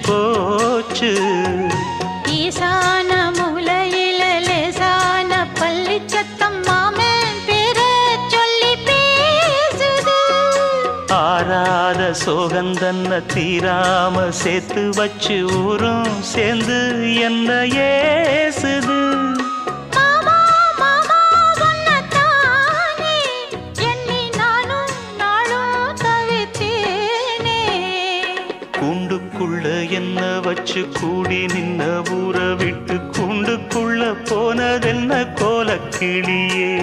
போச்சு ஈசான மூலையில லேசான பள்ளி சத்தம் மாமன் பேர சொல்லி பேசுது ஆறாத சோகந்தன்ன தீராம சேர்த்து வச்சு ஊரும் சேர்ந்து என்ன ஏசுது கூண்டுக்குள்ள என்ன வச்சு கூடி நின்ன ஊற விட்டு கூண்டுக்குள்ள போனதென்ன கோலக்கிளியே